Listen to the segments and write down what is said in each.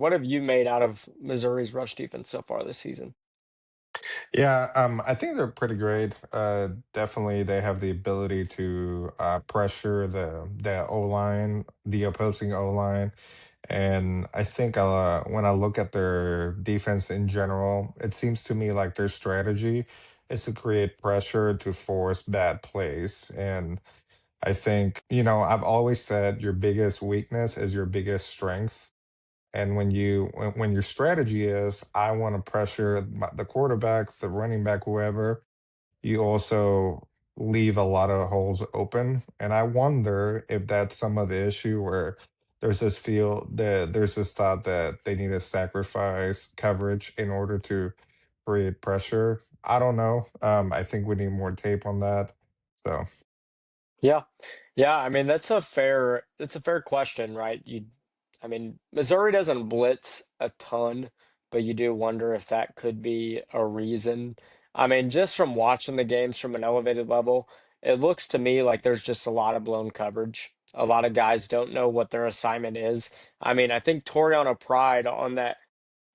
What have you made out of Missouri's rush defense so far this season? Yeah, I think they're pretty great. Definitely, they have the ability to pressure the O line, the opposing O line, and I think when I look at their defense in general, it seems to me like their strategy is to create pressure to force bad plays. And I think, I've always said your biggest weakness is your biggest strength. And when your strategy is, I want to pressure the quarterback, the running back, whoever, you also leave a lot of holes open. And I wonder if that's some of the issue where there's this thought that they need to sacrifice coverage in order to create pressure. I don't know. I think we need more tape on that. So Yeah. Yeah, I mean that's a fair question, right? I mean, Missouri doesn't blitz a ton, but you do wonder if that could be a reason. I mean, just from watching the games from an elevated level, it looks to me like there's just a lot of blown coverage. A lot of guys don't know what their assignment is. I mean, I think Toriano Pride on that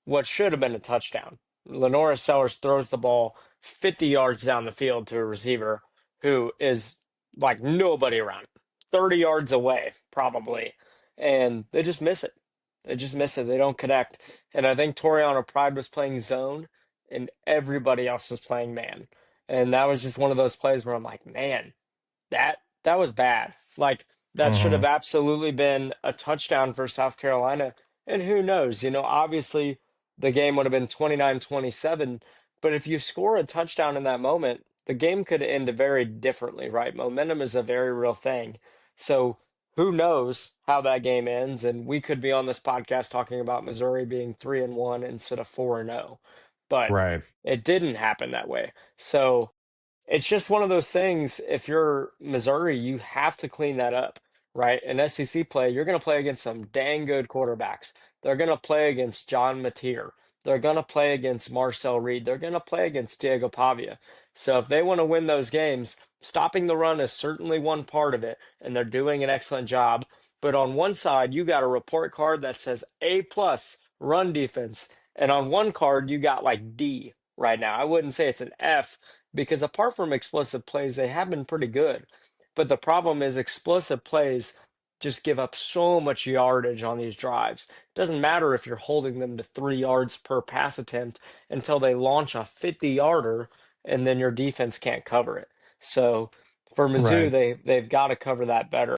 what should have been a touchdown. Lenora Sellers throws the ball 50 yards down the field to a receiver who is like nobody around, 30 yards away, probably. And they just miss it. They just miss it. They don't connect. And I think Toriano Pride was playing zone and everybody else was playing man. And that was just one of those plays where I'm like, man, that was bad. Like that should have mhm. absolutely been a touchdown for South Carolina. And who knows, obviously the game would have been 29-27, but if you score a touchdown in that moment, the game could end very differently, right? Momentum is a very real thing. So who knows how that game ends, and we could be on this podcast talking about Missouri being 3-1 instead of 4-0. But Right. it didn't happen that way. So it's just one of those things. If you're Missouri, you have to clean that up, right? In SEC play, you're going to play against some dang good quarterbacks. They're going to play against John Mateer. They're going to play against Marcel Reed. They're going to play against Diego Pavia. So if they want to win those games, stopping the run is certainly one part of it, and they're doing an excellent job. But on one side, you got a report card that says A plus run defense, and on one card you got like D right now. I wouldn't say it's an F because apart from explosive plays, they have been pretty good. But the problem is explosive plays just give up so much yardage on these drives. It doesn't matter if you're holding them to 3 yards per pass attempt until they launch a 50-yarder and then your defense can't cover it. So for Mizzou, Right. they've got to cover that better.